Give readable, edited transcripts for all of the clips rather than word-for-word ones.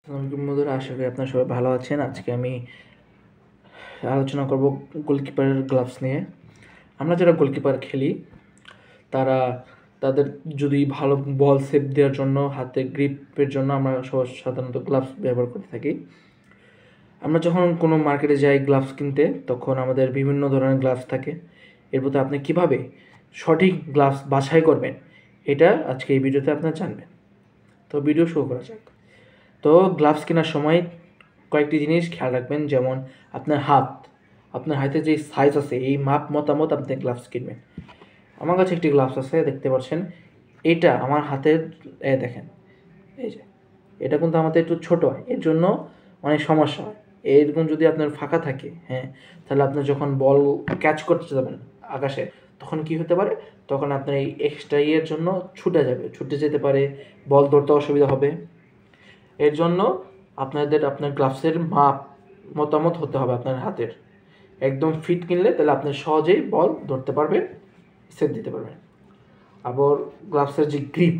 বন্ধুরা, আশা করি আপনারা সবাই ভালো আছেন। আজকে আমি আলোচনা করব গোলকিপারের গ্লাভস নিয়ে। আমরা যারা গোলকিপার খেলি তারা তাদের যদি ভালো বল সেভ দেওয়ার জন্য, হাতে গ্রিপের জন্য আমরা সাধারণত গ্লাভস ব্যবহার করে থাকি। আমরা যখন কোনো মার্কেটে যাই গ্লাভস কিনতে, তখন আমাদের বিভিন্ন ধরনের গ্লাভস থাকে। এর মধ্যে আপনি কীভাবে সঠিক গ্লাভস বাছাই করবেন, এটা আজকে এই ভিডিওতে আপনারা জানবেন। তো ভিডিও শুরু করা যাক। তো গ্লাভস কেনার সময় কয়েকটি জিনিস খেয়াল রাখবেন, যেমন আপনার হাতে যে সাইজ আছে এই মাপ মতামত আপনি গ্লাভস কিনবেন। আমার কাছে একটি গ্লাভস আছে, দেখতে পাচ্ছেন। এটা আমার হাতের দেখেন, এই যে এটা কিন্তু আমাদের একটু ছোটো হয়, এর জন্য অনেক সমস্যা হয়। এরকম যদি আপনার ফাঁকা থাকে, তাহলে আপনি যখন বল ক্যাচ করতে যাবেন আকাশে, তখন কি হতে পারে, তখন আপনার এই এক্সট্রা ইয়ের জন্য ছুটে যেতে পারে, বল ধরতে অসুবিধা হবে। এর জন্য আপনার গ্লাভসের মাপ মতামত হতে হবে আপনার হাতের একদম ফিট কিনলে, তাহলে আপনি সহজেই বল ধরতে পারবেন, সেভ দিতে পারবেন। আবার গ্লাভসের যে গ্রিপ,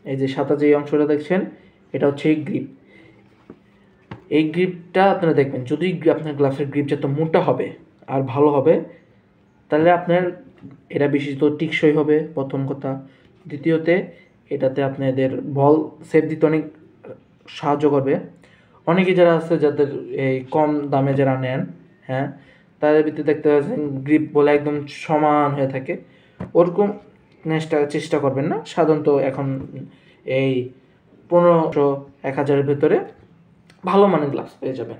এই যে সাদা যে অংশটা দেখছেন, এটা হচ্ছে এই গ্রিপ। এই গ্রিপটা আপনারা দেখবেন, যদি আপনার গ্লাভসের গ্রিপ যত মোটা হবে আর ভালো হবে, তাহলে আপনার এটা বেশি তো টিকসই হবে, প্রথম কথা। দ্বিতীয়তে, এটাতে আপনাদের বল সেভ দিতে অনেক সাহায্য করবে। অনেকে যারা আছে যাদের এই কম দামে যারা নেন, তাদের ভিতরে দেখতে পাচ্ছেন গ্রিপ বলে একদম সমান হয়ে থাকে। ওরকম চেষ্টা করবেন না। সাধারণত এখন এই 1500-1000-এর ভেতরে ভালো মানের গ্লাভস পেয়ে যাবেন।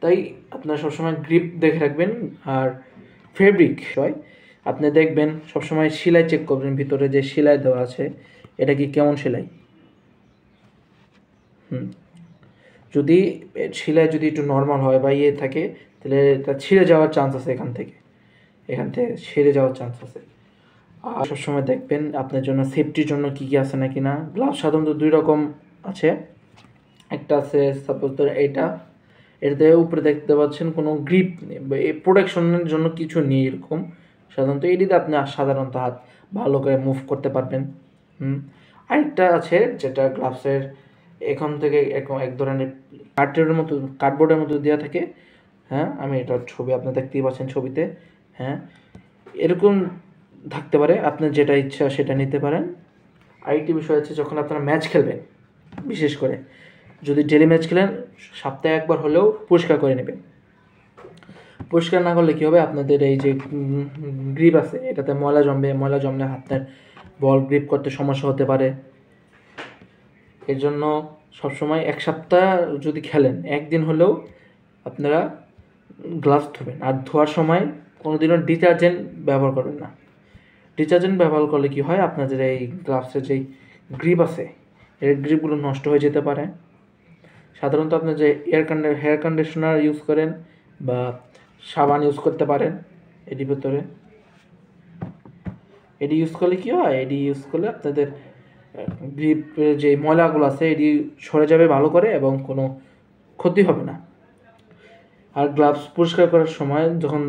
তাই আপনারা সবসময় গ্রিপ দেখে রাখবেন। আর ফেব্রিক আপনি দেখবেন সবসময়, সেলাই চেক করবেন, ভিতরে যে সেলাই দেওয়া আছে এটা কি কেমন সেলাই। যদি সেলাই যদি একটু নর্মাল হয় বা ইয়ে থাকে, তাহলে এটা ছিঁড়ে যাওয়ার চান্স আছে, এখান থেকে ছিঁড়ে যাওয়ার চান্স আছে। আর সবসময় দেখবেন আপনার জন্য সেফটির জন্য কী আছে নাকি না। গ্লাভস সাধারণত 2 রকম আছে। একটা আছে সাপোজ ধর এটাতে উপরে দেখতে পাচ্ছেন কোনো গ্রিপ নেই, এই প্রোটেকশনের জন্য কিছু নেই এরকম। সাধারণত এটিতে আপনি সাধারণত হাত ভালো করে মুভ করতে পারবেন। আরেকটা আছে যেটা গ্লাভসের এখান থেকে এক ধরনের কার্ডবোর্ডের মতো দেওয়া থাকে। আমি এটার ছবি আপনি দেখতেই পাচ্ছেন ছবিতে। এরকম থাকতে পারে, আপনার যেটা ইচ্ছা সেটা নিতে পারেন। আরেকটি বিষয় আছে, যখন আপনারা ম্যাচ খেলবেন, বিশেষ করে যদি ডেলি ম্যাচ খেলেন, সপ্তাহে একবার হলেও পরিষ্কার করে নেবেন। পরিষ্কার না করলে কী হবে, আপনাদের এই যে গ্রিপ আছে এটাতে ময়লা জমলে হাতের বল গ্রিপ করতে সমস্যা হতে পারে। এর জন্য সবসময় 1 সপ্তাহ যদি খেলেন, একদিন হলেও আপনারা গ্লাভস ধোবেন। আর ধোয়ার সময় কোনোদিনও ডিটারজেন্ট ব্যবহার করবেন না। ডিটারজেন্ট ব্যবহার করলে কি হয়, আপনাদের এই গ্লাভসের যেই গ্রিপ আছে এর গ্রিপগুলো নষ্ট হয়ে যেতে পারে। সাধারণত আপনি যে হেয়ার কন্ডিশনার ইউজ করেন বা সাবান ইউজ করতে পারেন, এটির ভেতরে এটি ইউজ করলে কী হয়, এটি ইউজ করলে আপনাদের গ্রিপের যে ময়লাগুলো আছে এটি সরে যাবে ভালো করে, এবং কোনো ক্ষতি হবে না। আর গ্লাভস পরিষ্কার করার সময় যখন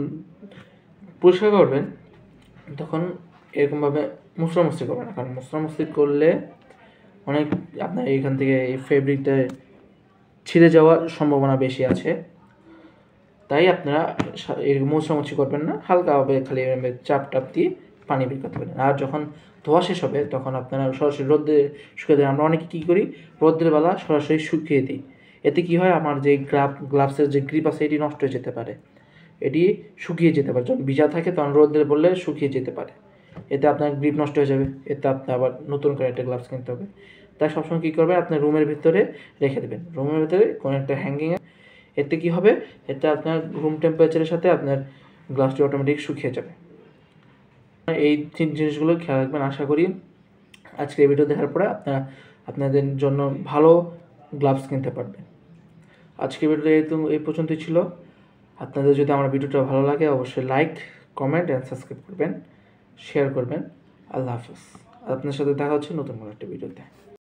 পরিষ্কার করবেন, তখন এরকমভাবে মুছড়ামুছড়ি করবেন না, কারণ মুছড়ামুছড়ি করলে অনেক আপনার এইখান থেকে এই ফেব্রিকটা ছিঁড়ে যাওয়ার সম্ভাবনা বেশি আছে। তাই আপনারা এরকম মুছড়ামুছড়ি করবেন না, হালকাভাবে খালি চাপ দিয়ে পানি বের করতে পারেন। আর যখন ধোয়া শেষ হবে, তখন আপনারা সরাসরি রোদে শুকিয়ে দেন। আমরা অনেকে কী করি, রোদের বেলা সরাসরি শুকিয়ে দিই। এতে কী হয়, আমার যে গ্লাভসের যে গ্রিপ আছে এটি নষ্ট হয়ে যেতে পারে, এটি শুকিয়ে যেতে পারে। যখন ভিজা থাকে তখন রোদে বললে শুকিয়ে যেতে পারে, এতে আপনার গ্রিপ নষ্ট হয়ে যাবে, এতে আপনি আবার নতুন করে একটা গ্লাভস কিনতে হবে। তাই সবসময় কী করবেন, আপনার রুমের ভিতরে রেখে দেবেন, রুমের ভিতরে কোনো একটা হ্যাঙ্গিংয়ে। এতে কী হবে, এতে আপনার রুম টেম্পারেচারের সাথে আপনার গ্লাভসটি অটোমেটিক শুকিয়ে যাবে। এই 3 জিনিসগুলো খেয়াল রাখবেন। আশা করি আজকে এই ভিডিও দেখার পরে আপনাদের জন্য ভালো গ্লাভস কিনতে পারবেন। আজকে ভিডিওটা এই পর্যন্তই ছিল। আপনাদের যদি আমার ভিডিওটা ভালো লাগে, অবশ্যই লাইক, কমেন্ট অ্যান্ড সাবস্ক্রাইব করবেন, শেয়ার করবেন। আল্লাহ হাফেজ। আপনার সাথে দেখা হচ্ছে নতুন কোনো একটা ভিডিওতে।